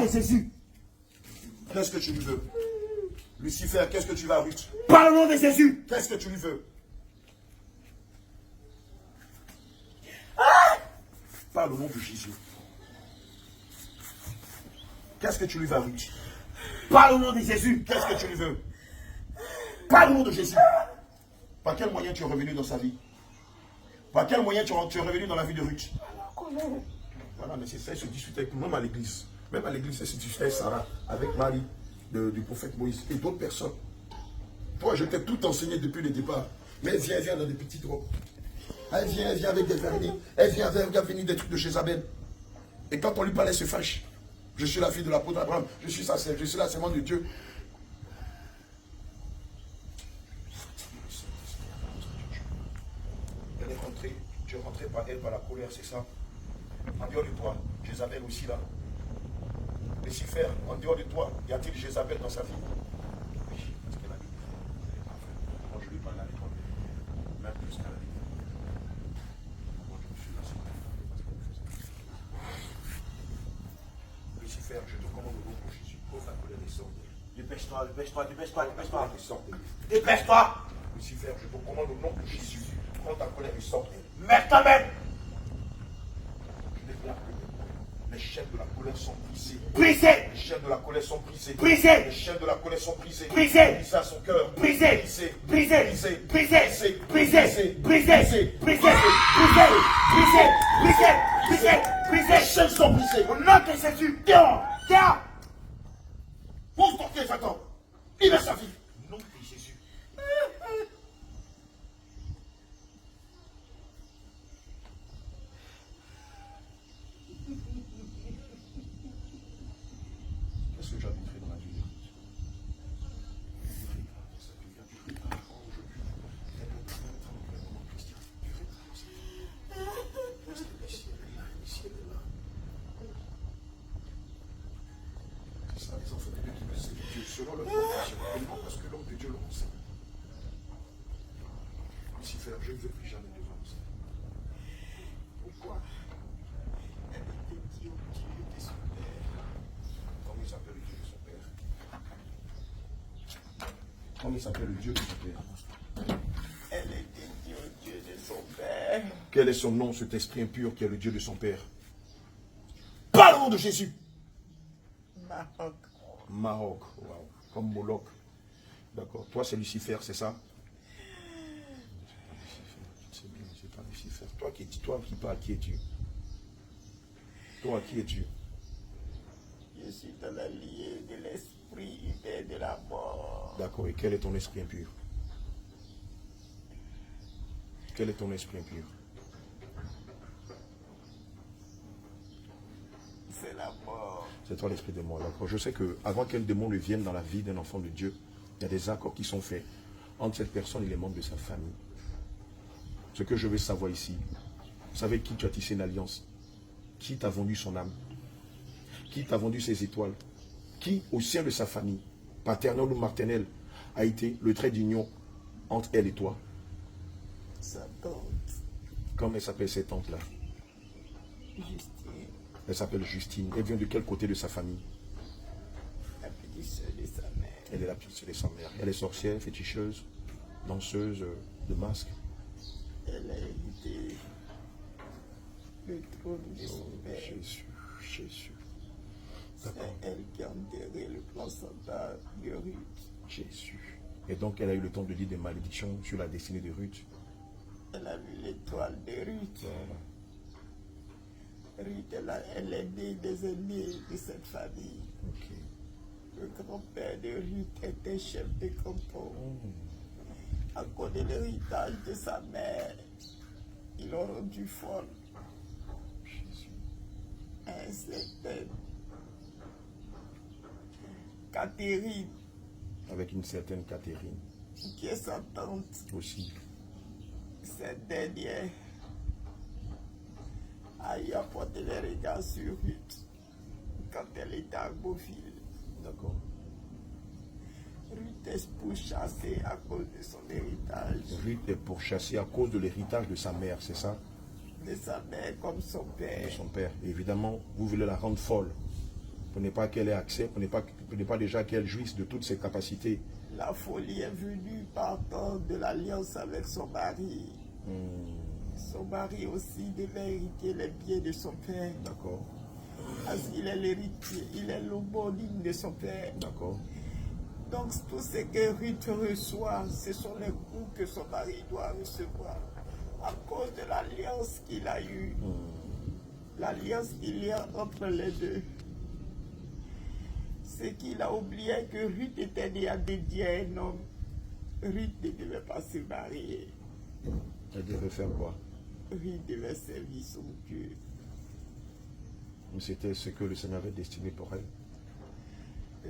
de Jésus. Qu'est-ce que tu lui veux? Lucifer, qu'est-ce que tu vas à Ruth? Par le nom de Jésus. Qu'est-ce que tu lui veux? Par le nom de Jésus. Qu'est-ce que tu lui vas, Ruth? Par le nom de Jésus. Qu'est-ce que tu lui veux? Par le nom de Jésus. Par quel moyen tu es revenu dans sa vie? Par quel moyen tu es revenu dans la vie de Ruth? Voilà, mais c'est ça, il se disputait avec nous, même à l'église. Même à l'église, il se disputait avec Sarah, avec Marie, du prophète Moïse et d'autres personnes. Toi, je t'ai tout enseigné depuis le départ. Mais elle vient dans des petites robes. Elle vient avec des vernis. Elle vient venir des trucs de Jézabel. Et quand on lui parlait, elle se fâche. Je suis la fille de l'apôtre Abraham. Je suis sa sœur. Je suis la sémence de Dieu. Elle est rentrée. Tu es rentré par elle, par la colère, c'est ça. En dehors de toi, Jézabel aussi là. Lucifer, en dehors de toi, y a-t-il Jézabel dans sa vie? Oui, parce que la Bible est parfaite. Moi, je lui parle à l'école. Même plus qu'à la Bible. Moi, je me suis lassé. Lucifer, je te commande au nom de Jésus. Pose la colère et sors d'elle. Dépêche-toi, dépêche-toi, dépêche-toi, dépêche-toi. Dépêche-toi. Lucifer, je te commande au nom de Jésus. Prends ta colère et sors d'elle. Mets-toi même. Je déclare que les chaînes de la colère sont brisées. Brisé. Les chaînes de la colère sont brisées. Brisé. Les chaînes de la colère sont brisées. Brisé. Brisées à son cœur. Brisé. Brisées. Brisé. Brisées. Brisé. Brisées. Brisé. Brisé. Brisées. Brisé. Brisé. Brisé. Brisé. Brisé. Brisé. Les chaînes sont brisées. Au nom de Jésus. Dehors. Dehors. Pose ton pied, Satan. Libère sa vie. Au nom de Jésus. Qu'est-ce que tu as montré dans la vie de Ruth? C'est ça, les enfants de Dieu qui me servent Dieu selon leur conviction, et non parce que l'homme de Dieu leur enseigne. Lucifer, je ne veux plus jamais devant ça. Pourquoi? Elle était Dieu, Dieu de son père. Comment il s'appelle le Dieu de son père? Comment il s'appelle le Dieu de son père? Elle était Dieu, Dieu de son père. Quel est son nom, cet esprit impur qui est le Dieu de son père? Par le nom de Jésus. Maroc. Maroc, wow. Comme Moloch. D'accord. Toi, c'est Lucifer, c'est ça? C'est bien, c'est pas Lucifer. Toi qui parles, qui es-tu? Toi, qui es-tu? Je suis dans la liée de l'esprit et de la mort. D'accord. Et quel est ton esprit impur? Quel est ton esprit impur? C'est la mort. C'est toi l'esprit de mort. D'accord. Je sais que avant qu'un démon ne vienne dans la vie d'un enfant de Dieu, il y a des accords qui sont faits entre cette personne et les membres de sa famille. Ce que je veux savoir ici, vous savez qui tu as tissé une alliance? Qui t'a vendu son âme? Qui t'a vendu ses étoiles? Qui, au sein de sa famille, paternelle ou maternelle, a été le trait d'union entre elle et toi? Sa tante. Comment elle s'appelle cette tante-là? Justine. Elle s'appelle Justine. Elle vient de quel côté de sa famille? La petite soeur de sa mère. Elle est la petite soeur de sa mère. Elle est sorcière, féticheuse, danseuse de masque. Elle a hérité le trône de son père. Jésus, Jésus. C'est elle qui a enterré le placenta de Ruth. Jésus. Et donc elle a eu le temps de dire des malédictions sur la destinée de Ruth. Elle a vu l'étoile de Ruth. Voilà. Ruth, elle est née des aînés de cette famille. Ok. Le grand-père de Ruth était chef de canton. À cause de l'héritage de sa mère, ils l'ont rendu folle. Jésus. Un certain Catherine, Avec une certaine Catherine qui est sa tante, aussi. cette dernière a eu à porter les regards sur Ruth quand elle était à Beauville. D'accord. Ruth est pourchassée à cause de son héritage. Ruth est pourchassée à cause de l'héritage de sa mère, c'est ça? De sa mère comme son De père. son père. Et évidemment, vous voulez la rendre folle. pour ne pas qu'elle ait accès, pour ne pas déjà qu'elle jouisse de toutes ses capacités. La folie est venue partant de l'alliance avec son mari. Son mari aussi devait hériter les biens de son père. D'accord. Parce qu'il est l'héritier, il est l'homonyme de son père. D'accord. Donc tout ce que Ruth reçoit, ce sont les coups que son mari doit recevoir à cause de l'alliance qu'il a eue. L'alliance qu'il y a entre les deux. C'est qu'il a oublié que Ruth était déjà dédiée à un homme. Ruth ne devait pas se marier. Elle devait faire quoi? Ruth devait servir son Dieu. Mais c'était ce que le Seigneur avait destiné pour elle.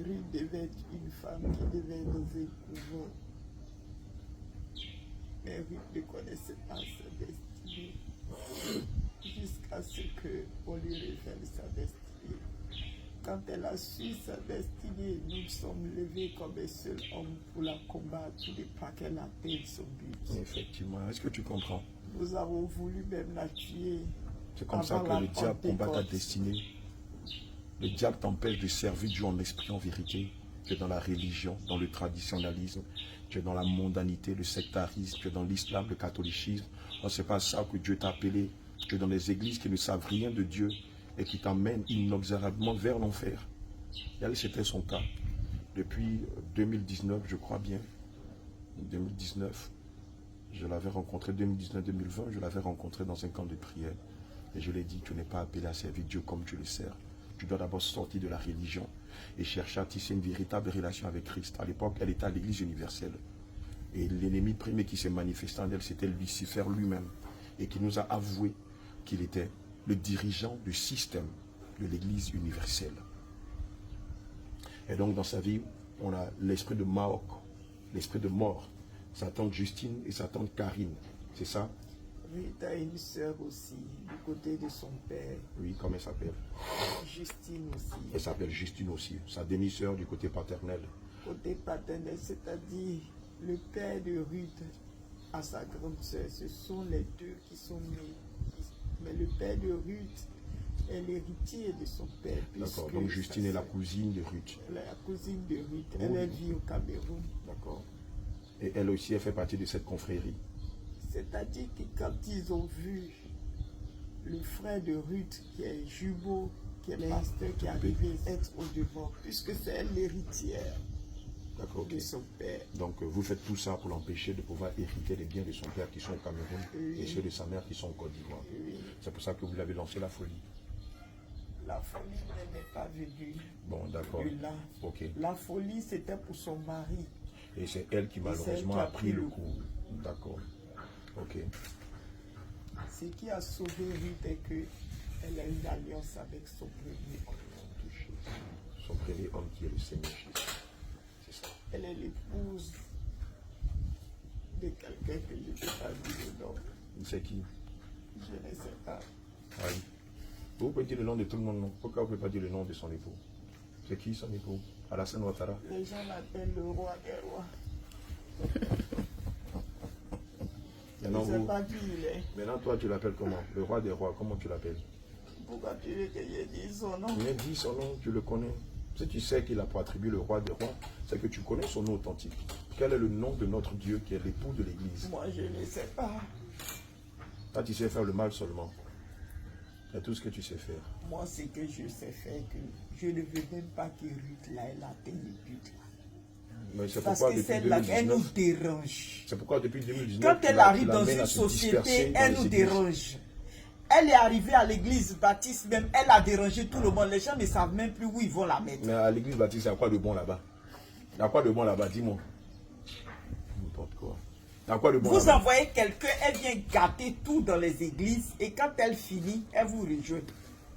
Ruth devait être une femme qui devait dans un couvent. Mais Ruth ne connaissait pas sa destinée. Jusqu'à ce qu'on lui révèle sa destinée. Quand elle a su sa destinée, nous sommes levés comme un seul homme pour la combattre, pour ne pas qu'elle atteigne son but. Effectivement. Est-ce que tu comprends? Nous avons voulu même la tuer. C'est comme ça que le diable combat ta destinée. Le diable t'empêche de servir Dieu en esprit, en vérité. Tu es dans la religion, dans le traditionnalisme, tu es dans la mondanité, le sectarisme, tu es dans l'islam, le catholicisme. Ce n'est pas ça que Dieu t'a appelé. Tu es dans les églises qui ne savent rien de Dieu et qui t'emmènent inexorablement vers l'enfer. Et c'était son cas. Depuis 2019, je crois bien, 2019, je l'avais rencontré, 2019-2020, je l'avais rencontré dans un camp de prière. Et je lui ai dit, tu n'es pas appelé à servir Dieu comme tu le sers. Tu dois d'abord sortir de la religion et chercher à tisser une véritable relation avec Christ. À l'époque, elle était à l'église universelle. Et l'ennemi premier qui s'est manifesté en elle, c'était Lucifer lui-même. Et qui nous a avoué qu'il était le dirigeant du système de l'église universelle. Et donc dans sa vie, on a l'esprit de Maok, l'esprit de mort. Sa tante Justine et sa tante Karine. C'est ça? Ruth a une sœur aussi, du côté de son père. Oui, comment elle s'appelle? Justine aussi. Elle s'appelle Justine aussi. Sa demi-sœur du côté paternel. Côté paternel, c'est-à-dire le père de Ruth à sa grande sœur. Ce sont les deux qui sont nés. Mais le père de Ruth est l'héritier de son père. D'accord, donc Justine est la cousine de Ruth. Elle est la cousine de Ruth. Elle vit au Cameroun. D'accord. Et elle aussi, elle fait partie de cette confrérie. C'est-à-dire que quand ils ont vu le frère de Ruth, qui est jumeau, qui est pasteur, qui est arrivé à être au devant, puisque c'est elle l'héritière de son père. Donc vous faites tout ça pour l'empêcher de pouvoir hériter les biens de son père qui sont au Cameroun et ceux de sa mère qui sont au Côte d'Ivoire. C'est pour ça que vous l'avez lancé la folie. La folie n'est pas venue. Bon, d'accord. La folie, c'était pour son mari. Et c'est elle qui malheureusement a pris le coup. D'accord. Ok. Ce qui a sauvé Ruth est qu'elle a une alliance avec son premier homme. Son premier homme qui est le Seigneur Jésus. C'est ça. Elle est l'épouse de quelqu'un que je ne peux pas dire le nom. C'est qui? Je ne sais pas. Oui. Vous pouvez dire le nom de tout le monde, non? Pourquoi vous ne pouvez pas dire le nom de son époux? C'est qui son époux? Alassane Ouattara. Les gens l'appellent le roi des rois. Maintenant, je ne sais pas qui il est. Maintenant, toi, tu l'appelles comment? Le roi des rois, comment tu l'appelles? Pourquoi tu veux que je dise son nom? Mais dis son nom, tu le connais. Si tu sais qu'il a pour attribuer le roi des rois, c'est que tu connais son nom authentique. Quel est le nom de notre Dieu qui est l'époux de l'Église? Moi, je ne sais pas. Toi, tu sais faire le mal seulement. C'est tout ce que tu sais faire. Moi, ce que je sais faire, que je ne veux même pas que Ruth, là, elle atteigne le but, là. Mais c'est parce pourquoi que depuis celle-là, 2019, elle nous dérange. c'est pourquoi depuis 2019, quand elle arrive dans une société, elle nous dérange. Elle est arrivée à l'église baptiste même, elle a dérangé tout le monde. Les gens ne savent même plus où ils vont la mettre. Mais à l'église baptiste, il y a quoi de bon là-bas? Il y a quoi de bon là-bas? Dis-moi. N'importe quoi. Il y a quoi de bon vous là-bas? envoyez quelqu'un, elle vient gâter tout dans les églises et quand elle finit, elle vous rejoint.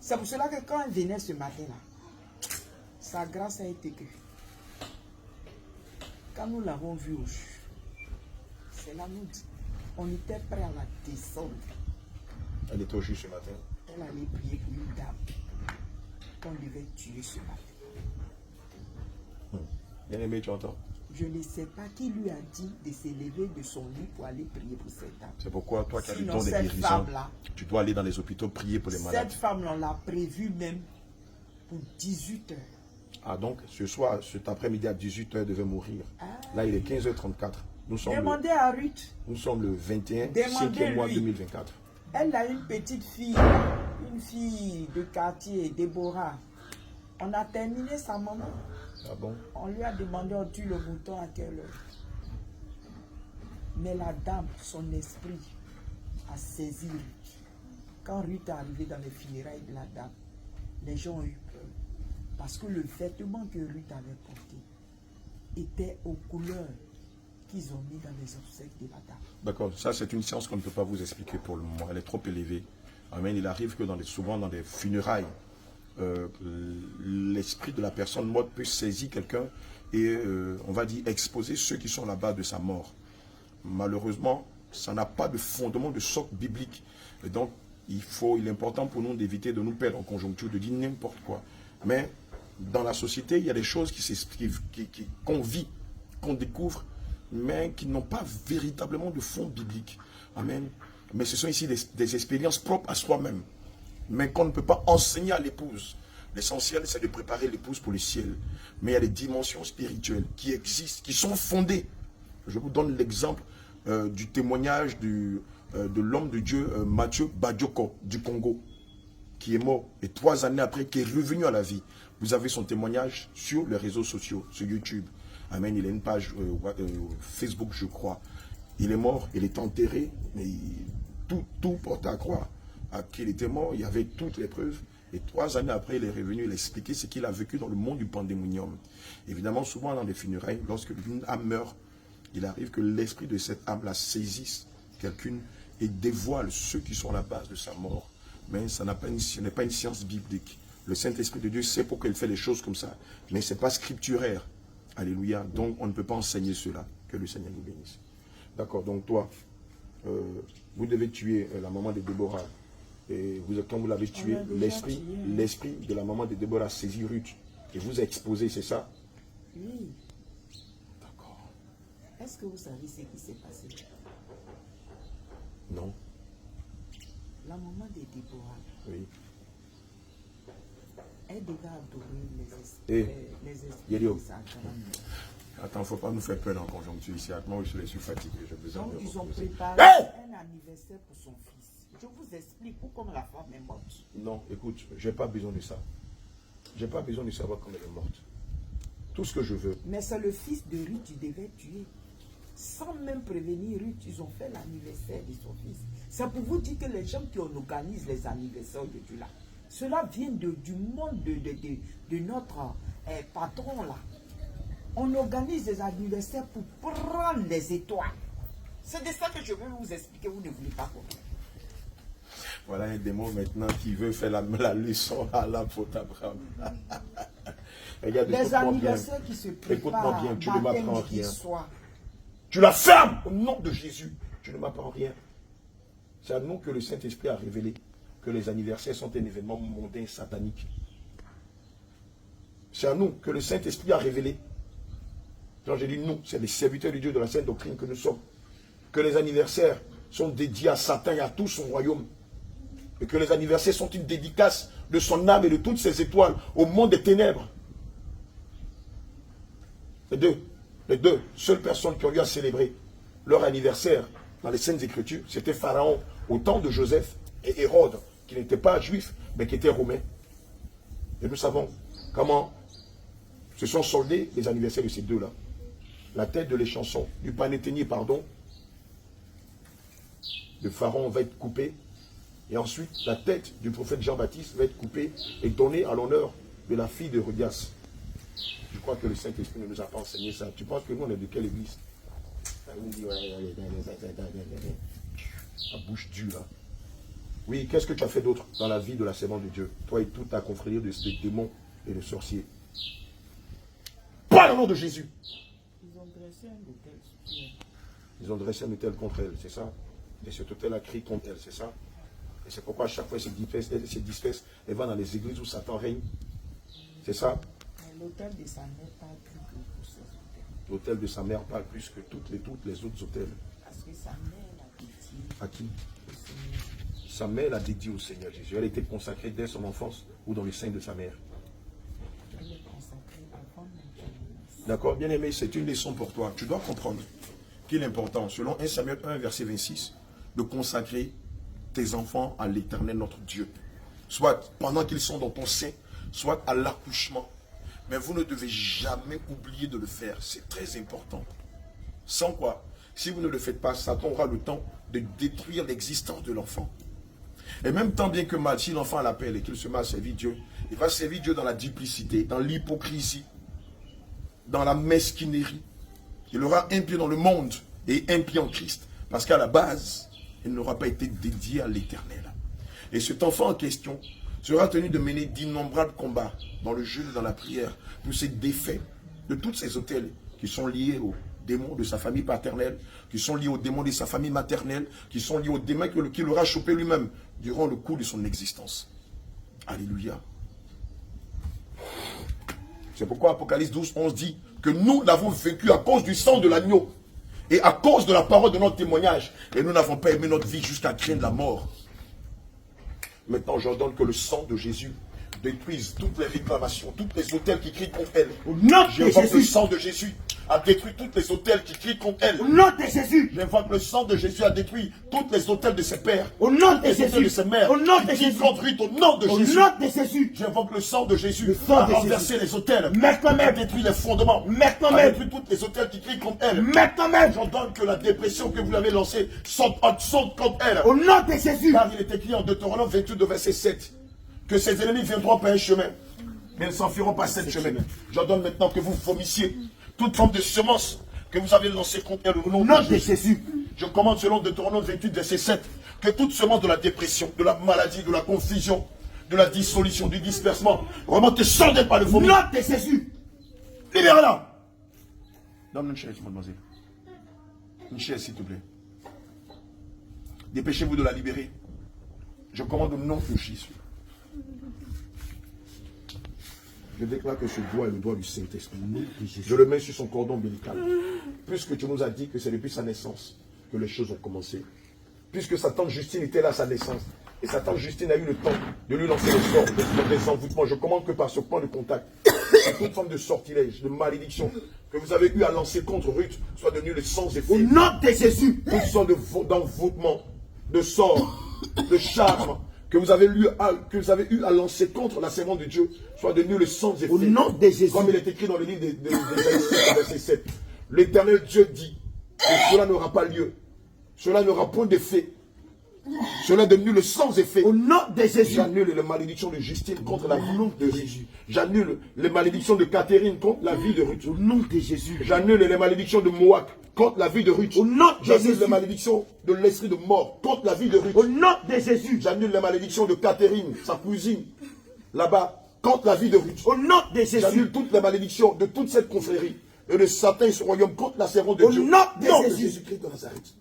C'est pour cela que quand elle venait ce matin-là, sa grâce a été que quand nous l'avons vue au jus, c'est là nous dit, on était prêt à la descendre. Elle était au jus ce matin. Elle allait prier pour une dame qu'on devait tuer ce matin. Bien aimé, tu entends? Je ne sais pas qui lui a dit de se lever de son lit pour aller prier pour cette dame. C'est pourquoi toi qui as le don des cette guérisons, femme-là, tu dois aller dans les hôpitaux prier pour les malades. cette femme-là, on l'a prévu même pour 18 heures. Ah, donc ce soir, cet après-midi à 18 h, devait mourir. Ah. Là, il est 15 h 34. Demandez à Ruth. Nous sommes le 21, Demandez 5e mois lui. 2024. Elle a une petite fille, une fille de quartier, Déborah. On a terminé sa maman. Ah bon? On lui a demandé, on tue le mouton à quelle heure? Mais la dame, son esprit a saisi Ruth. Quand Ruth est arrivée dans les funérailles de la dame, les gens ont eu peur. Parce que le vêtement que Ruth avait porté était aux couleurs qu'ils ont mis dans les obsèques de la dame. D'accord, ça c'est une science qu'on ne peut pas vous expliquer pour le moment, elle est trop élevée. Amen. Il arrive que souvent dans des funérailles, l'esprit de la personne morte peut saisir quelqu'un et on va dire exposer ceux qui sont là-bas de sa mort. Malheureusement, ça n'a pas de fondement de socle biblique. Et donc, il est important pour nous d'éviter de nous perdre en conjoncture, de dire n'importe quoi. Mais dans la société, il y a des choses qu'on vit, qu'on découvre, mais qui n'ont pas véritablement de fond biblique. Amen. Mais ce sont ici des expériences propres à soi-même, mais qu'on ne peut pas enseigner à l'épouse. L'essentiel, c'est de préparer l'épouse pour le ciel. Mais il y a des dimensions spirituelles qui existent, qui sont fondées. Je vous donne l'exemple du témoignage de l'homme de Dieu, Mathieu Badioko, du Congo, qui est mort, et 3 années après, qui est revenu à la vie. Vous avez son témoignage sur les réseaux sociaux, sur YouTube. Amen, il a une page Facebook, je crois. Il est mort, il est enterré, mais tout porte à croire qu'il était mort. Il y avait toutes les preuves. Et 3 années après, il est revenu, il a expliqué ce qu'il a vécu dans le monde du pandémonium. Évidemment, souvent dans les funérailles, lorsque une âme meurt, il arrive que l'esprit de cette âme la saisisse quelqu'une et dévoile ceux qui sont à la base de sa mort. Mais ce n'est pas une science biblique. Le Saint-Esprit de Dieu sait pourquoi il fait les choses comme ça. Mais ce n'est pas scripturaire. Alléluia. Donc, on ne peut pas enseigner cela. Que le Seigneur nous bénisse. D'accord. Donc, toi, vous devez tuer la maman de Déborah. Et quand vous l'avez tué, l'esprit de la maman de Déborah saisit Ruth. Et vous a exposé, c'est ça? Oui. D'accord. Est-ce que vous savez ce qui s'est passé? Non. La maman de Déborah, Oui. elle devait adorer les esprits de Satan. Attends, il ne faut pas nous faire peur en conjoncture ici. Moi, je suis fatigué. J'ai besoin Donc, de ils ont reposer. préparé un anniversaire pour son fils. Je vous explique pourquoi la femme est morte. Non, écoute, je n'ai pas besoin de ça. Je n'ai pas besoin de savoir comment elle est morte. Tout ce que je veux. Mais c'est le fils de Ruth qui devait tuer. Sans même prévenir Ruth, ils ont fait l'anniversaire de son fils. C'est pour vous dire que les gens qui organisent les anniversaires de Dieu là, cela vient du monde de notre patron là. On organise des anniversaires pour prendre les étoiles. C'est de ça que je veux vous expliquer, vous ne voulez pas comprendre. Voilà un démon maintenant qui veut faire la leçon à la faute Abraham. Regarde, les anniversaires qui se préparent. Écoute-moi bien, tu ne m'apprends rien. Soir. Tu la fermes au nom de Jésus. Tu ne m'apprends rien. C'est à nous que le Saint-Esprit a révélé que les anniversaires sont un événement mondain satanique. C'est à nous que le Saint-Esprit a révélé. Quand je dis nous, c'est les serviteurs de Dieu de la Sainte Doctrine que nous sommes. Que les anniversaires sont dédiés à Satan et à tout son royaume. Et que les anniversaires sont une dédicace de son âme et de toutes ses étoiles au monde des ténèbres. Les deux seules personnes qui ont eu à célébrer leur anniversaire dans les Saintes Écritures, c'était Pharaon au temps de Joseph et Hérode, qui n'étaient pas juifs, mais qui étaient romains. Et nous savons comment se sont soldés les anniversaires de ces deux-là. La tête de l'échanson, du panéténier, pardon, de Pharaon va être coupée. Et ensuite, la tête du prophète Jean-Baptiste va être coupée et donnée à l'honneur de la fille de Rodias. Je crois que le Saint-Esprit ne nous a pas enseigné ça. Tu penses que nous, on est de quelle église? La bouche dure, là. Oui, qu'est-ce que tu as fait d'autre dans la vie de la servante de Dieu? Toi et toute ta confrérie de démons et de sorciers. Pas le nom de Jésus. Ils ont dressé un hôtel sur elle. Ils ont dressé un hôtel contre elle, c'est ça? Et cet hôtel a crié contre elle, c'est ça? Et c'est pourquoi à chaque fois elle se disperse, elle va dans les églises où Satan règne. C'est ça? L'hôtel de sa mère parle plus que tous ces hôtels. L'hôtel de sa mère parle plus que toutes les autres hôtels. Parce que sa mère l'a dédié à qui? au Seigneur. Sa mère l'a dédié au Seigneur Jésus. Elle était consacrée dès son enfance ou dans le sein de sa mère. D'accord, bien aimé, c'est une leçon pour toi. Tu dois comprendre qu'il est important, selon 1 Samuel 1, verset 26, de consacrer tes enfants à l'Éternel, notre Dieu. Soit pendant qu'ils sont dans ton sein, soit à l'accouchement. Mais vous ne devez jamais oublier de le faire. C'est très important. Sans quoi, si vous ne le faites pas, Satan aura le temps de détruire l'existence de l'enfant. Et même tant bien que mal, si l'enfant l'appelle et qu'il se met à servir Dieu, il va servir Dieu dans la duplicité, dans l'hypocrisie, dans la mesquinerie. Il aura un pied dans le monde et un pied en Christ. Parce qu'à la base, il n'aura pas été dédié à l'Éternel. Et cet enfant en question sera tenu de mener d'innombrables combats dans le jeûne et dans la prière pour se défaire de tous ces autels qui sont liés aux démons de sa famille paternelle, qui sont liés aux démons de sa famille maternelle, qui sont liés aux démons qu'il aura chopé lui-même durant le cours de son existence. Alléluia. C'est pourquoi Apocalypse 12, 11 dit que nous l'avons vécu à cause du sang de l'agneau et à cause de la parole de notre témoignage. Et nous n'avons pas aimé notre vie jusqu'à craindre la mort. Maintenant, j'ordonne que le sang de Jésus détruise toutes les réclamations, tous les autels qui crient contre elle. J'invoque le sang de Jésus a détruit toutes les autels qui crient contre elle. Au nom de Jésus. J'invoque le sang de Jésus a détruit toutes les autels de ses pères. Au nom de les autels Jésus. de ses mères. Au nom de qui crient Jésus. contre lui, au nom de Au Jésus. nom de Jésus. J'invoque le sang de Jésus sang à de renverser les autels. Maintenant A même. détruit les fondements. Maintenant A même. détruit toutes les autels qui crient contre elle. Maintenant même. J'ordonne que la dépression que vous avez lancée saute contre elle. Au nom de Jésus. Car il est écrit en Deutéronome 28, verset 7, que ses ennemis viendront par un chemin, mais ils ne s'enfuiront pas cet chemin. J'ordonne maintenant que vous vomissiez toute forme de semence que vous avez lancée contre elle au nom de Jésus. Je commande selon Deutéronome 28, verset 7, que toute semence de la dépression, de la maladie, de la confusion, de la dissolution, du dispersement, remonte sans d'elle par le Au vomi. nom de Jésus. Libère-la. Donne-moi une chaise, mademoiselle. Une chaise, s'il te plaît. Dépêchez-vous de la libérer. Je commande au nom de Jésus. Je déclare que ce doigt est le doigt du Saint-Esprit. Je le mets sur son cordon ombilical. Puisque tu nous as dit que c'est depuis sa naissance que les choses ont commencé. Puisque sa tante Justine était là à sa naissance. Et sa tante Justine a eu le temps de lui lancer le sort, des envoûtements. Je commande que par ce point de contact, toute forme de sortilège, de malédiction que vous avez eu à lancer contre Ruth soit devenue le sans effet. Au nom de Jésus. Toute sorte d'envoûtement, de sort, de charme que vous avez eu à lancer contre la servante de Dieu soit devenu le sans effet. Au nom de Jésus. Comme il est écrit dans le livre des verset 7. L'Éternel Dieu dit que cela n'aura pas lieu. Cela n'aura point d'effet. Cela est devenu le sans effet. Au nom de Jésus. J'annule les malédictions de Justine contre la vie de Ruth. J'annule les malédictions de Catherine contre la vie de Ruth. Au nom de Jésus. J'annule les malédictions de Moab contre la vie de Ruth. Au nom de J'annule Jésus. les malédictions de l'esprit de mort contre la vie de Ruth. Au nom de Jésus. J'annule les malédictions de Catherine, sa cousine, là-bas, contre la vie de Ruth. Au nom de Jésus. J'annule toutes les malédictions de toute cette confrérie et de Satan et ce royaume contre la servante de Au Dieu. nom de Nom Jésus. Jésus-Christ de Nazareth.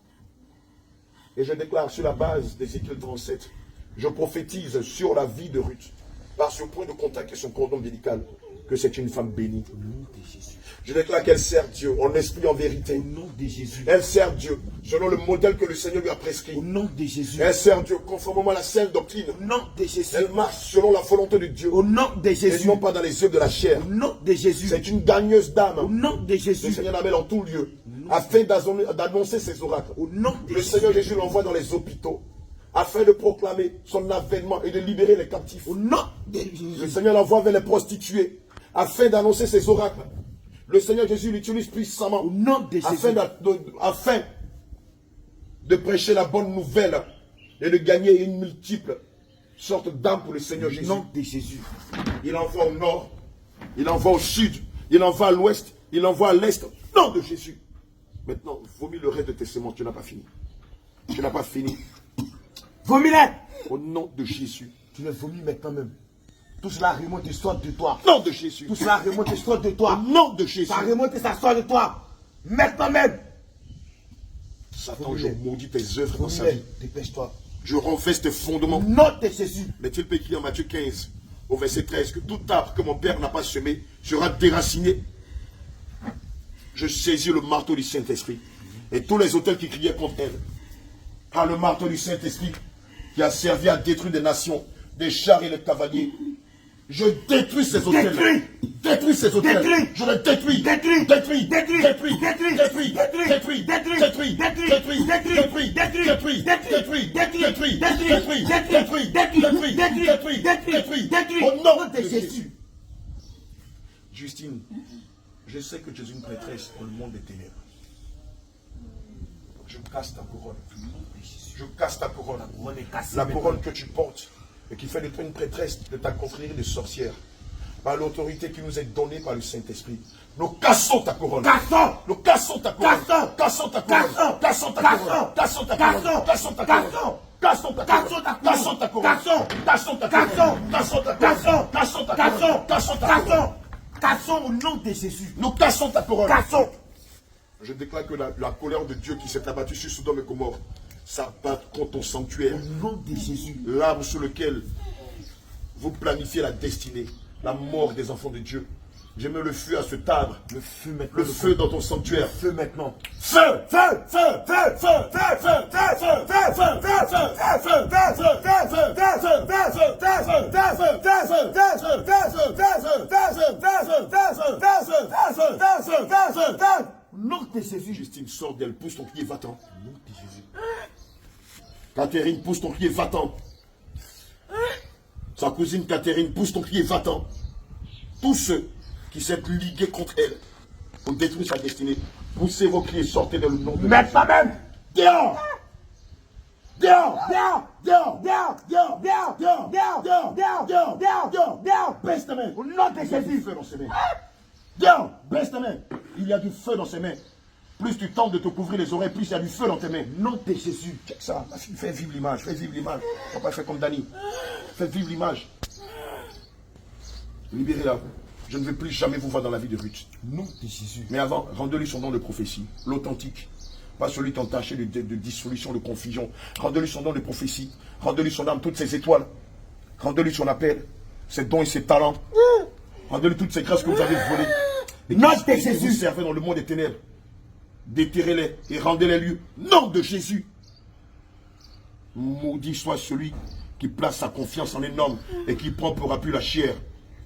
Et je déclare sur la base d'Ézéchiel 37, je prophétise sur la vie de Ruth, par ce point de contact et son cordon ombilical, que c'est une femme bénie. Au nom de Jésus. Je déclare qu'elle sert Dieu en esprit, en vérité. Au nom de Jésus. Elle sert Dieu selon le modèle que le Seigneur lui a prescrit. Au nom de Jésus. Elle sert Dieu conformément à la saine doctrine. Au nom de Jésus. Elle marche selon la volonté de Dieu. Au nom de Et Jésus. non pas dans les œuvres de la chair. Au nom de Jésus. C'est une gagneuse Au d'âme. nom de Le Jésus. Seigneur l'amène en tout lieu afin d'annoncer ses oracles. Au nom de Le Jésus. Seigneur Jésus l'envoie dans les hôpitaux afin de proclamer son avènement et de libérer les captifs. Au nom de Le Jésus. Seigneur l'envoie vers les prostituées afin d'annoncer ses oracles. Le Seigneur Jésus l'utilise puissamment Au nom de Jésus. afin de prêcher la bonne nouvelle et de gagner une multiple sorte d'âme pour le Seigneur Au Jésus. nom de Jésus. Il envoie au nord, il envoie au sud, il envoie à l'ouest, il envoie à l'est. Nom de Jésus. Maintenant, vomis le reste de tes semences. Tu n'as pas fini. Tu n'as pas fini. Vomis-les. Au nom de Jésus. Tu les vomis maintenant même. Tout cela remonte et sort de toi. Nom de Jésus. Tout cela remonte et sort de Au toi. nom de Jésus. Ça remonte et ça sort de toi. Maintenant même. Satan, je maudis tes œuvres dans sa vie. Vomis-les. Dépêche-toi. Je renverse tes fondements. Au nom de Jésus. Mais il peut écrire en Matthieu 15, au verset 13, que tout arbre que mon Père n'a pas semé sera déraciné. Je saisis le marteau du Saint-Esprit et tous les autels qui criaient contre elle. Par le marteau du Saint-Esprit qui a servi à détruire des nations, des chars et des cavaliers. Je détruis ces hôtels. Détruis ces hôtels. Je les détruis. Détruis. Détruis. Détruis. Détruis. Détruis. Détruis. Détruis. Détruis. Détruis. Détruis. Détruis. Détruis. Détruis. Détruis. Détruis. Détruis. Détruis. Détruis. Au nom de Jésus. Justine, je sais que tu es une prêtresse dans le monde des ténèbres. Je casse ta couronne. Je casse ta couronne. La couronne que tu portes et qui fait de toi une prêtresse de ta confrérie de sorcières. Par l'autorité qui nous est donnée par le Saint-Esprit. Nous cassons ta couronne. Nous cassons ta couronne. Cassons ta couronne. Cassons ta couronne. Cassons ta couronne. Cassons ta couronne. Cassons ta couronne. Cassons ta couronne. Cassons ta couronne. Cassons ta couronne. Cassons ta couronne. Cassons ta couronne. Cassons au nom de Jésus. Nous cassons ta couronne. Cassons. Je déclare que la colère de Dieu qui s'est abattue sur Sodome et Gomorrhe s'abat contre ton sanctuaire. Au nom de Jésus. L'arbre sur lequel vous planifiez la destinée, la mort des enfants de Dieu. Je mets le feu à cet arbre. Le feu maintenant. Le feu dans ton sanctuaire. Feu maintenant. Feu! Feu! Feu! Feu! Feu! Feu! Feu! Feu! Feu! Feu! Feu! Nom de Jésus. Justine, sors d'elle, pousse ton pied, va-t'en. Nom de Jésus. Catherine, pousse ton pied, va-t'en. Sa cousine Catherine, pousse ton pied, va-t'en. Tous ceux qui s'est ligués contre elle pour détruire sa destinée, poussez vos pieds, sortez dans le nom de Jésus. Mets pas même. Dehors! Dehors! Dehors. Dehors! Dehors. Dehors! Dehors. Dehors! Dehors. Dehors! Dehors. Dehors! Dehors. Dehors! Dehors. Baisse ta main! Au nom de Il y a du Jésus. feu dans ses mains. Dehors! Baisse ta main! Il y a du feu dans ses mains. Plus tu tentes de te couvrir les oreilles, plus il y a du feu dans tes mains. Nom de Jésus. Check ça. Fais vivre l'image. Fais vivre l'image. On va pas faire comme Dani. Fais vivre l'image. Libérez-la. Je ne veux plus jamais vous voir dans la vie de Ruth. Nom de Jésus. Mais avant, rendez-lui son nom de prophétie. L'authentique. Pas celui entaché de dissolution, de confusion. Rendez-lui son nom de prophétie. Rendez-lui son âme, toutes ses étoiles. Rendez-lui son appel, ses dons et ses talents. Rendez-lui toutes ces grâces que vous avez volées. Et Nom que de Jésus. vous servez dans le monde des ténèbres. Déterrez-les et rendez-les lieux. Nom de Jésus. Maudit soit celui qui place sa confiance en un homme et qui prend pour appui la chair.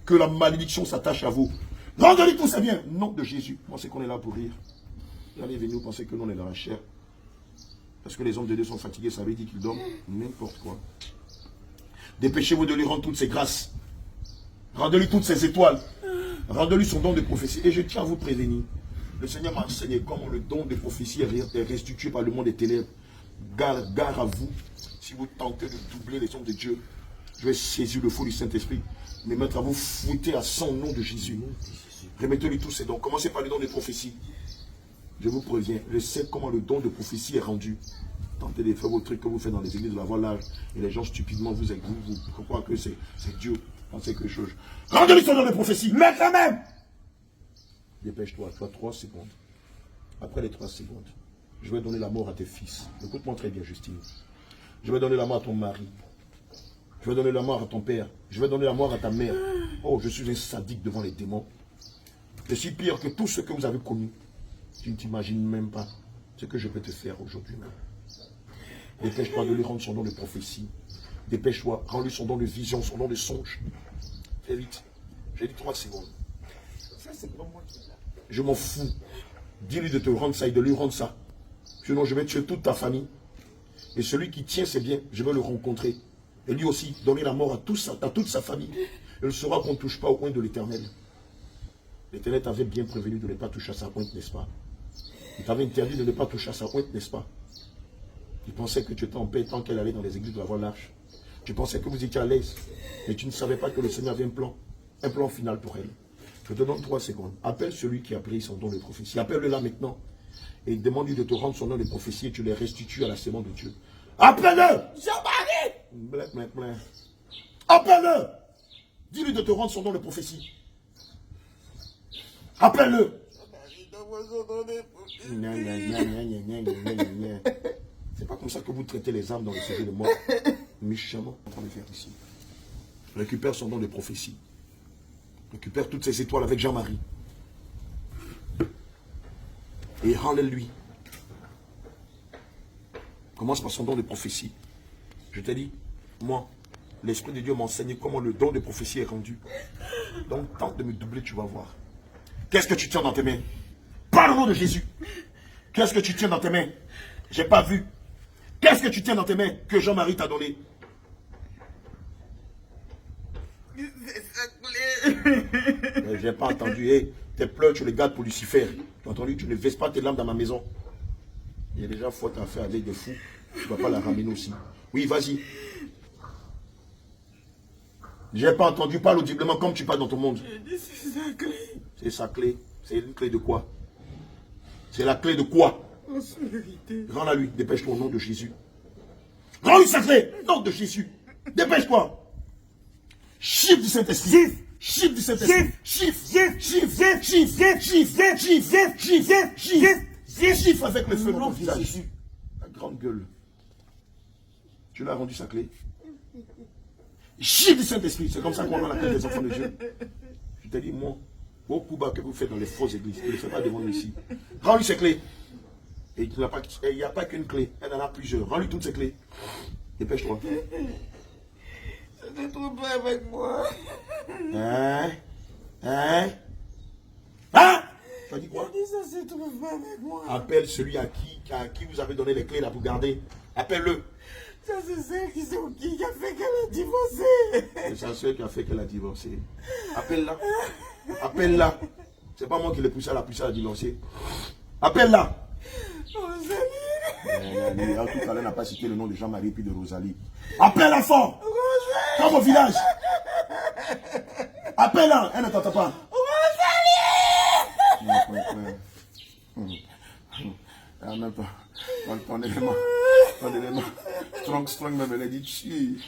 Que la malédiction s'attache à vous. Rendez-lui tous ces biens. Nom de Jésus. Pensez qu'on est là pour rire. Allez, venez, vous pensez que nous on est dans la chair. Parce que les hommes de Dieu sont fatigués, ça veut dire qu'ils dorment. N'importe quoi. Dépêchez-vous de lui rendre toutes ses grâces. Rendez-lui toutes ses étoiles. Rendez-lui son don de prophétie. Et je tiens à vous prévenir. Le Seigneur m'a enseigné comment le don de prophétie est restitué par le monde des ténèbres. Gare à vous. Si vous tentez de doubler les hommes de Dieu, je vais saisir le feu du Saint-Esprit. Me mettre à vous fouetter à 100 au nom de Jésus. Remettez-lui tous ces dons. Commencez par le don de prophétie. Je vous préviens, je sais comment le don de prophétie est rendu. Tentez de faire vos trucs que vous faites dans les églises de la voie large. Et les gens stupidement vous croient que c'est Dieu. Pensez quelque chose. Rendez-lui son don de prophétie. Mets quand même. Dépêche-toi, tu as 3 secondes. Après les 3 secondes, je vais donner la mort à tes fils. Écoute-moi très bien, Justine. Je vais donner la mort à ton mari. Je vais donner la mort à ton père. Je vais donner la mort à ta mère. Oh, je suis un sadique devant les démons. Je suis pire que tous ceux que vous avez connus. Tu ne t'imagines même pas ce que je peux te faire aujourd'hui même. Dépêche-toi de lui rendre son don de prophétie. Dépêche-toi, rends-lui son don de vision, son don de songe. Fais vite. J'ai dit 3 secondes. Ça, c'est pas moi qui l'ai. Je m'en fous. Dis-lui de te rendre ça et de lui rendre ça. Sinon, je vais tuer toute ta famille. Et celui qui tient ses biens, je vais le rencontrer. Et lui aussi, donner la mort à toute sa famille. Il saura qu'on ne touche pas au coin de l'Éternel. L'Éternel t'avait bien prévenu de ne pas toucher à sa pointe, n'est-ce pas? Il t'avait interdit de ne pas toucher à sa pointe, n'est-ce pas? Tu pensais que tu étais en paix tant qu'elle allait dans les églises de la voie large. Tu pensais que vous étiez à l'aise. Mais tu ne savais pas que le Seigneur avait un plan final pour elle. Je te donne 3 secondes. Appelle celui qui a pris son don de prophétie. Appelle-le là maintenant. Et demande-lui de te rendre son don de prophétie et tu les restitues à la semence de Dieu. Appelle-le! Jean-Marie! Appelle-le! Dis-lui de te rendre son don de prophétie. Appelle-le! C'est pas comme ça que vous traitez les âmes dans le sujet de mort. Méchamment, en train de faire ici. Récupère son don de prophétie. Récupère toutes ces étoiles avec Jean-Marie. Et rends-les-lui. Commence par son don de prophétie. Je t'ai dit, moi, l'Esprit de Dieu m'a enseigné comment le don de prophétie est rendu. Donc, tente de me doubler, tu vas voir. Qu'est-ce que tu tiens dans tes mains? Parle au nom de Jésus. Qu'est-ce que tu tiens dans tes mains? J'ai pas vu. Qu'est-ce que tu tiens dans tes mains que Jean-Marie t'a donné? J'ai pas entendu. Hey, tes pleurs, tu les gardes pour Lucifer. Tu as entendu? Tu ne verses pas tes larmes dans ma maison. Il y a déjà faute à faire avec des fous. Tu ne vas pas la ramener aussi. Oui, vas-y. J'ai pas entendu. Parle audiblement comme tu parles dans ton monde. C'est sa clé. C'est sa clé. C'est une clé de quoi? C'est la clé de quoi? Rends-la lui. Dépêche-toi au nom de Jésus. Rends-lui sa clé. Au nom de Jésus. Dépêche-toi. Chiffre du Saint-Esprit. Chiffre du Saint-Esprit. Chiffre avec le feu dans ton visage. La grande gueule. Tu l'as rendu sa clé. Chiffre du Saint-Esprit. C'est comme ça qu'on rend la clé des enfants de Dieu. Je t'ai dit, moi, au coup bas que vous faites dans les fausses églises, ne le faites pas devant nous ici. Rends-lui ses clés. Et il n'y a pas qu'une clé. Elle en a plusieurs. Rends-lui toutes ses clés. Dépêche-toi. Je te trouve pas avec moi. Hein? Tu as dit quoi? Il dit ça se trouve pas avec moi. Appelle celui à qui vous avez donné les clés là pour garder. Appelle-le. Ça c'est celle qui a fait qu'elle a divorcé. C'est sa soeur qui a fait qu'elle a divorcé. Appelle-la. Appelle-la. C'est pas moi qui l'ai poussé à la divorcer. Appelle-la. Rosalie. En tout cas, elle n'a pas cité le nom de Jean-Marie puis de Rosalie. Appelle-la fort. Comme au village. Appelle-la. Elle ne t'entend pas. Ton élément. Strong même, elle a dit chi.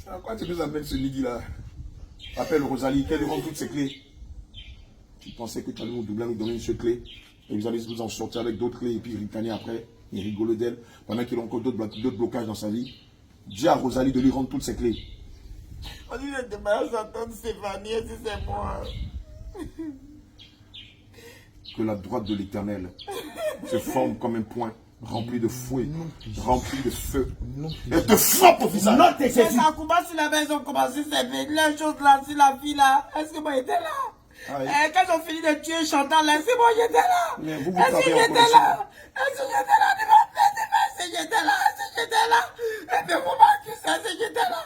C'est à quoi tu nous amènes ce midi-là? Appelle Rosalie, qu'elle lui rend toutes ses clés. Tu pensais que tu allais nous doubler, nous donner une seule clé, et vous allez vous en sortir avec d'autres clés, et puis ricaner après, et rigoler d'elle, pendant qu'il a encore d'autres blocages dans sa vie. Dis à Rosalie de lui rendre toutes ses clés. On dit que je débarrasse à tante Stéphanie, si c'est moi. Que la droite de l'Éternel se forme comme un point rempli de fouet, rempli de feu. Elle te frappe au visage. Mais ça commence sur la maison, comment c'est les choses là, sur la vie là. Est-ce que moi j'étais là? Ah oui. Quand ils ont fini de tuer Chantal, est-ce que moi j'étais là? Mais vous Est-ce que tapez j'étais encore là? Est-ce que j'étais là? Est-ce que j'étais là? Est-ce que j'étais là? Et puis vous m'accusez, est-ce que j'étais là?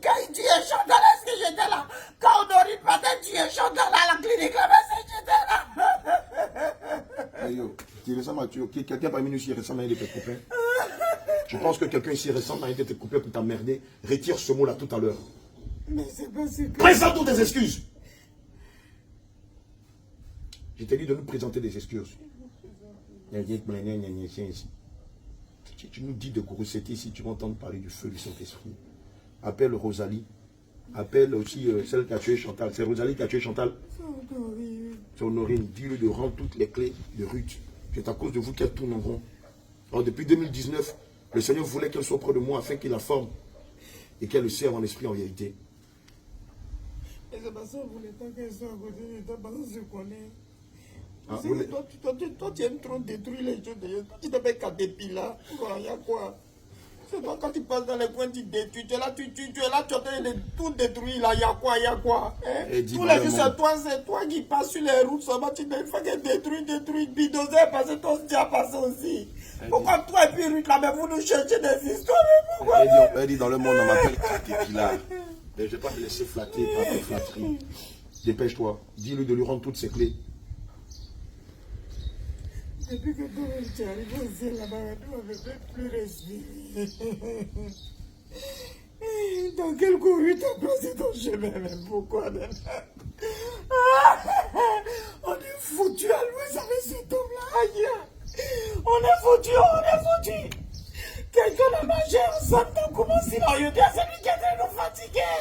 Quand ils tuaient Chantal, est-ce que j'étais là? Quand Honorine Patin tuait Chantal à la clinique là, est-ce que j'étais là? Hey yo, tu ressembles à quelqu'un parmi nous ici ressemble à un de tes copains. Je pense que quelqu'un ici ressemble à un de tes copains pour t'emmerder. Retire ce mot là tout à l'heure. Mais c'est pas ce que... Présente toutes tes excuses. Je t'ai dit de nous présenter des excuses. Tu nous dis de grosseté ici, tu vas entendre parler du feu du Saint-Esprit. Appelle Rosalie. Appelle aussi celle qui a tué Chantal. C'est Rosalie qui a tué Chantal. C'est Honorine. Dis-lui de rendre toutes les clés de Ruth. C'est à cause de vous qu'elle tourne en rond. Alors depuis 2019, le Seigneur voulait qu'elle soit près de moi afin qu'il la forme et qu'elle le serve en esprit en vérité. Mais c'est parce qu'on ne voulait pas qu'elle soit à côté de toi, parce qu'on se connaît. Ah, toi, tu aimes trop détruire les choses de Dieu. Tu t'appelles Caterpillar. Il y a quoi? C'est toi, quand tu passes dans les coins, tu détruis. Tu es là, tu es là, tu es en train de tout détruire. Là, il y a quoi? Il y a quoi? Hein? Tous les jours, c'est toi qui passes sur les routes. Seulement, tu ne fais que détruire. Bidozer, parce que toi, tu as passé aussi. Pourquoi toi et puis Ruth, là, mais vous nous cherchez des histoires? Elle dit dans le monde, on m'appelle Caterpillar. Mais je ne vais pas me laisser flatter par tes flatteries. Dépêche-toi. Dis-lui de lui rendre toutes ses clés. Depuis que toi, tu arrives au ciel là-bas, nous, on ne peut plus respirer. Dans quel courrier t'as placé ton chemin, même pourquoi? On est foutu à Louis avec cet homme-là. On est foutu. Quelqu'un a mangé ensemble, donc comment s'il a eu c'est lui qui est en train de nous fatiguer.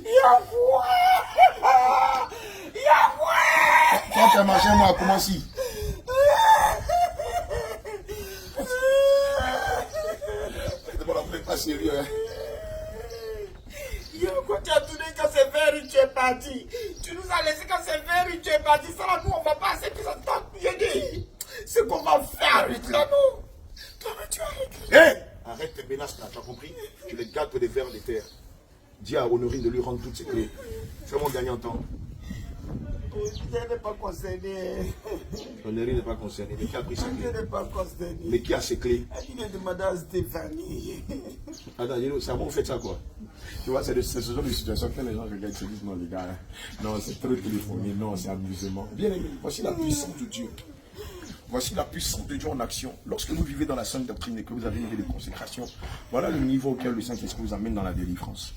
Yahweh! Quand tu as mangé, moi, comment si? Pas sérieux, hein? Quand tu as tourné quand c'est vert, tu es parti. Tu nous as laissé quand c'est vert, tu es parti. Ça là, nous, on va pas accepter ça. Ce qu'on va faire, là, nous. Toi, tu as réglé. Hé! Arrête tes menaces là, tu as compris? Tu les gardes pour des vers de terre. Dis à Honorine de lui rendre toutes ses clés. Fais-moi gagner en temps. Je n'ai pas concerné. Honorine n'est pas concernée. Mais qui a pris ses Je clés? n'ai pas concerné. Mais qui a ses clés? Il a demandé à Stéphanie. Attends, c'est bon, vous faites ça quoi? Tu vois, c'est ce genre de situation que les gens regardent et se disent non, les gars, non, c'est trop téléphoné, non, c'est amusement. Bien aimé, voici la puissance de Dieu. Voici la puissance de Dieu en action. Lorsque vous vivez dans la sainte doctrine et que vous avez une vie de consécration, voilà le niveau auquel le Saint-Esprit vous amène dans la délivrance.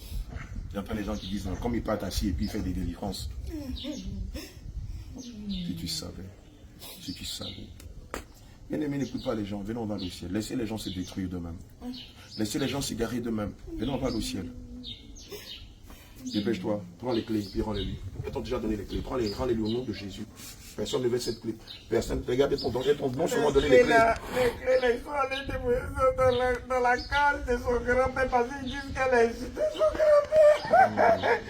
J'entends les gens qui disent, non, comme il part assis et puis il fait des délivrances. Si tu savais, si tu savais. Bien aimé, n'écoute pas les gens, venons, on va au ciel. Laissez les gens se détruire d'eux-mêmes. Laissez les gens s'égarer d'eux-mêmes. Venons, on va au ciel. Dépêche-toi, prends les clés, puis rends-les-lui. Ils t'ont déjà donné les clés. Rends-les-lui au nom de Jésus. Personne ne veut cette clé. Personne, regarde ton don, non seulement donner les clés. Les clés, ils sont allés déposer dans la case de son grand-père parce qu'ils disent qu'elle a insulté son grand-père.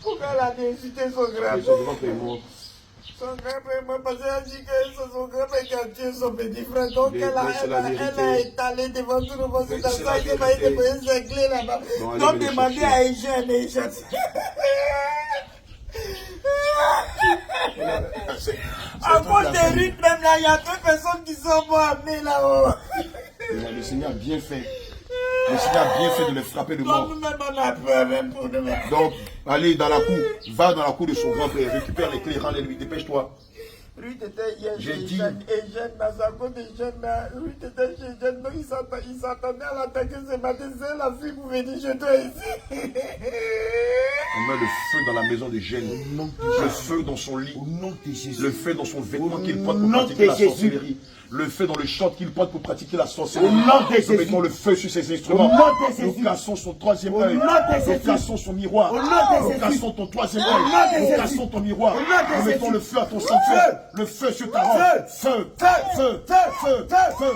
Pourquoi elle a insulté son grand-père? Son grand-père est mort. Son grand-père est mort parce qu'elle a dit que c'est son grand-père qui a tué son petit frère. Donc elle a étalé devant tout le monde. C'est dans ça qu'elle va déposer ses clés là-bas. Donc demandez à Eugène. À cause des rites même là, il y a 2 personnes qui sont mortes là-haut. Le Seigneur a bien fait. Le Seigneur a bien fait de les frapper de mort. Donc nous-mêmes on a peur même pour nous-mêmes. Donc, allez dans la cour, va dans la cour de son grand-père, récupère les clés, rends-les-lui, dépêche-toi. Lui était hier J'ai chez dit. Eugène, à sa cause d'Eugène, lui était chez Eugène, donc il s'attendait à l'attaquer ce matin, c'est la fille pour venir chez toi ici. On met le feu dans la maison de Gênes, le feu dans son lit, le feu dans son vêtement qu'il porte pour pratiquer la sorcellerie, le feu dans le short qu'il porte pour pratiquer la sorcellerie. Nous mettons le feu sur ses instruments. Nous cassons son 3e œil. Nous cassons son miroir. Nous cassons ton 3e œil. Nous cassons ton miroir. Nous mettons le feu à ton sanctuaire. Le feu sur ta robe. Feu, feu, feu, feu, feu, feu,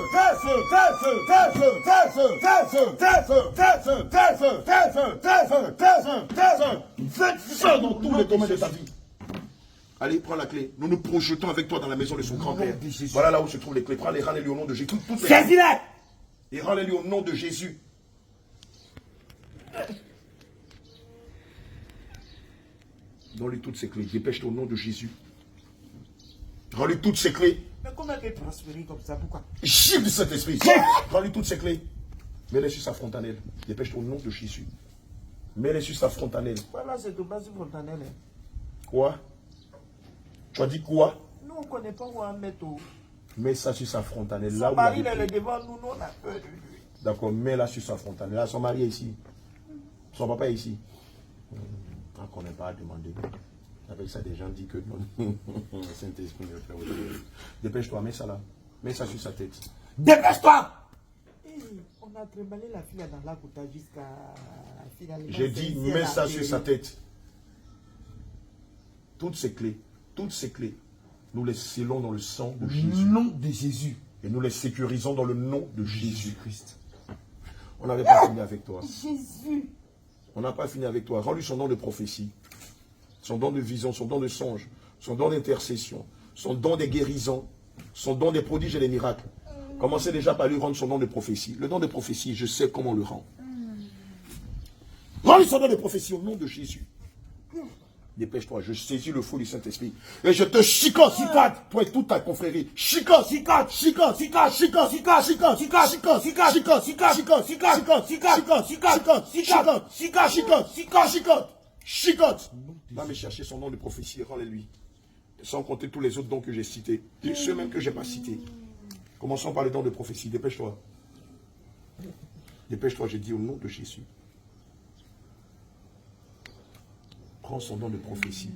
feu dans tous les domaines de ta vie. Allez, prends la clé. Nous nous projetons avec toi dans la maison de son grand-père. Voilà là où se trouvent les clés. Prends-les, rends-les au nom de Jésus. Saisis-les! Et rends-les au nom de Jésus. Donne-lui toutes ces clés. Dépêche-toi au nom de Jésus. Rends-lui toutes ces clés. Mais comment elle peut transférer comme ça? Pourquoi? Chiffre de cet esprit. Rends-lui toutes ces clés. Mets-les sur sa frontanelle. Dépêche-toi au nom de Jésus. Mets-les sur sa frontanelle. Voilà, c'est de base fontanelle. Quoi? Tu as dit quoi? Nous, on ne connaît pas où en mettre. Mets ça sur sa frontanelle. Là Son où mari il a est des clés. devant nous, nous on a peur de lui. D'accord, mets-la sur sa frontanelle. Là, son mari est ici. Son papa est ici. Tant qu'on n'est pas à demander. Avec ça, des gens disent que non. Saint-Esprit me fait autre. Dépêche-toi, mets ça là. Mets ça sur sa tête. Dépêche-toi! On a trimballé la fille dans la Kouta jusqu'à finalement. J'ai dit, mets ça sur sa tête. Toutes ces clés, nous les scellons dans le sang de Jésus. Au nom de Jésus. Et nous les sécurisons dans le nom de Jésus-Christ. On n'avait pas fini avec toi. Jésus! On n'a pas fini avec toi. Rends-lui son don de prophétie, son don de vision, son don de songe, son don d'intercession, son don des guérisons, son don des prodiges et des miracles. Commencez déjà par lui rendre son don de prophétie. Le don de prophétie, je sais comment on le rend. Rends-lui son don de prophétie au nom de Jésus. Dépêche-toi, je saisis le feu du Saint-Esprit. Et je te chicote, toi et toute ta confrérie. Chicote, chicote. Va me chercher son nom de prophétie et rends-le-lui. Sans compter tous les autres dons que j'ai cités. Et ceux même que je n'ai pas cités. Commençons par le don de prophétie. Dépêche-toi. Dépêche-toi, j'ai dit au nom de Jésus. Prends son don de prophétie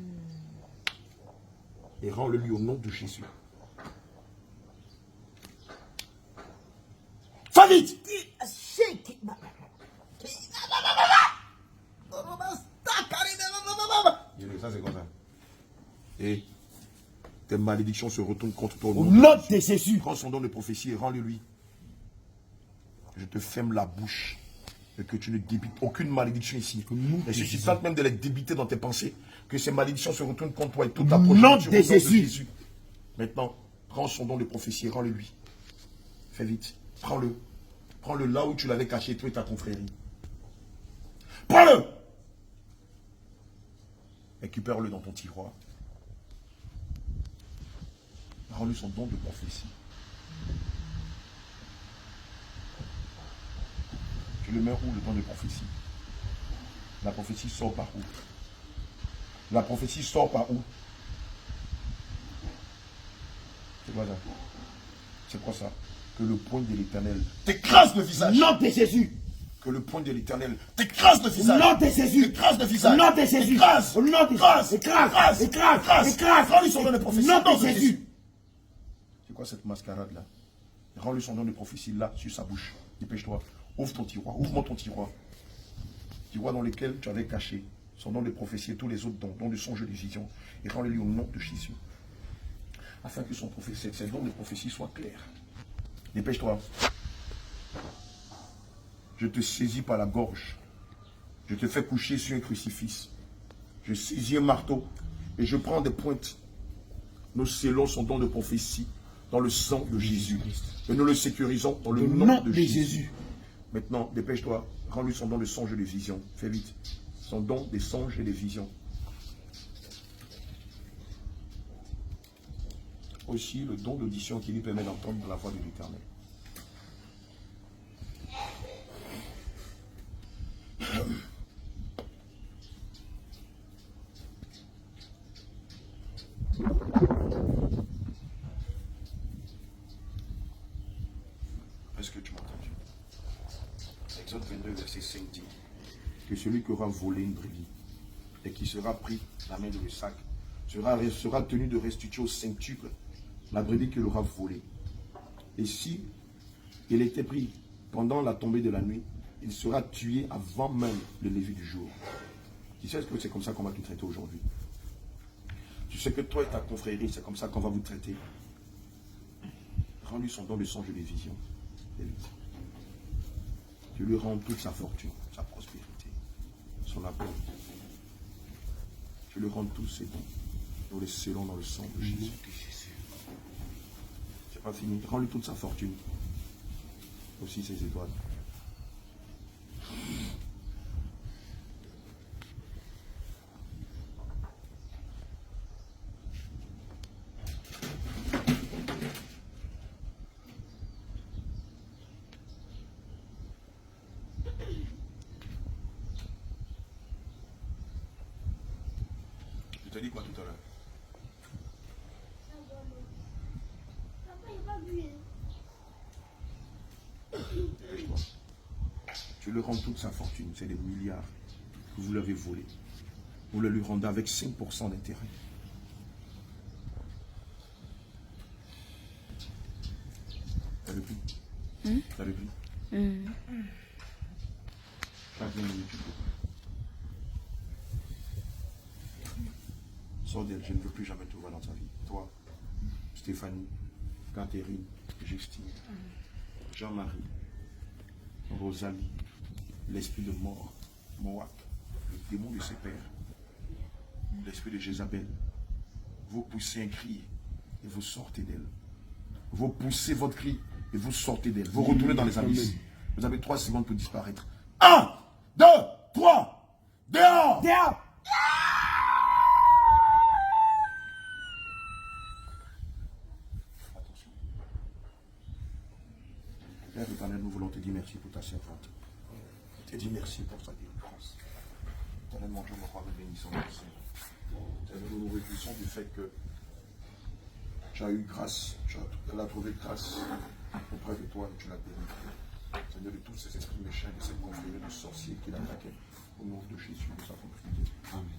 et rends-le lui au nom de Jésus. Fais vite! Ça c'est comme ça. Et tes malédictions se retournent contre toi Au nom de Jésus. Prends son don de prophétie et rends-le lui. Je te ferme la bouche. Et que tu ne débites aucune malédiction ici. Et je suis tente même de les débiter dans tes pensées. Que ces malédictions se retournent contre toi et toute ta progéniture au nom de Jésus. Maintenant, prends son don de prophétie et rends-le lui. Fais vite. Prends-le. Prends-le là où tu l'avais caché, toi et ta confrérie. Prends-le. Récupère-le dans ton tiroir. Rends-lui son don de prophétie. Tu le mets où, le don de prophétie? La prophétie sort par où? La prophétie sort par où? C'est quoi ça? C'est quoi ça? Que le poing de l'Éternel t'écrase le visage. Nom de Jésus. Que le poing de l'Éternel t'écrase le visage. Nom de Jésus. Écrase le visage. Nom de Jésus. Écrase. Nom de Écrase. Écrase. Écrase. Écrase. Rends-lui son don de prophétie. Nom de Jésus. C'est quoi cette mascarade-là? Rends-lui son don de prophétie là, sur sa bouche. Dépêche-toi. Ouvre ton tiroir. Ouvre-moi ton tiroir. Tiroir dans lequel tu avais caché son don de prophétie et tous les autres dons de songe et de vision. Et rends-le-lui au nom de Jésus. Afin que ses dons de prophétie soient clairs. Dépêche-toi. Je te saisis par la gorge. Je te fais coucher sur un crucifix. Je saisis un marteau et je prends des pointes. Nous scellons son don de prophétie dans le sang de Jésus. Et nous le sécurisons dans le nom de Jésus. Maintenant, dépêche-toi. Rends-lui son don de songe et de vision. Fais vite. Son don des songes et des visions. Aussi le don d'audition qui lui permet d'entendre la voix de l'Éternel. Est-ce que tu m'as entendu? Exode 22, verset 5 dit que celui qui aura volé une brebis et qui sera pris la main dans le sac sera tenu de restituer au centuple la brebis qu'il aura volée. Et si il était pris pendant la tombée de la nuit, il sera tué avant même le lever du jour. Tu sais que c'est comme ça qu'on va te traiter aujourd'hui. Tu sais que toi et ta confrérie, c'est comme ça qu'on va vous traiter. Rends-lui son don de songe et de vision. Tu lui rends toute sa fortune, sa prospérité, son appel. Tu lui rends tous ses dons. Nous les scellons dans le sang de Jésus. C'est pas fini. Rends-lui toute sa fortune. Aussi ses étoiles. Je te dis quoi tout à l'heure? Tu lui rends toute sa fortune, c'est des milliards que vous l'avez volé. Vous le lui rendez avec 5% d'intérêt. T'as le prix? T'as le prix? Chaque minute, tu peux. Sors d'elle, je ne veux plus jamais te voir dans ta vie. Toi, Stéphanie, Catherine, Justine, Jean-Marie, Rosalie, l'esprit de mort, Moak, le démon de ses pères, l'esprit de Jézabel. Vous poussez un cri et vous sortez d'elle. Vous poussez votre cri et vous sortez d'elle. Vous retournez dans les abysses. Vous avez 3 secondes pour disparaître. 1, 2, 3, dehors! Dehors. Attention. Père éternel, nous voulons te dire merci pour ta servante. Te dire merci pour sa délivrance. Éternel, mon Dieu, mon roi, nous bénissons le Seigneur. Éternel, nous nous réjouissons du fait que tu as eu grâce, elle a trouvé grâce auprès de toi et tu l'as délivrée. Seigneur, de tous ces esprits méchants, de cette confrérie de sorciers qui l'attaquaient, au nom de Jésus, nous avons prié. Amen.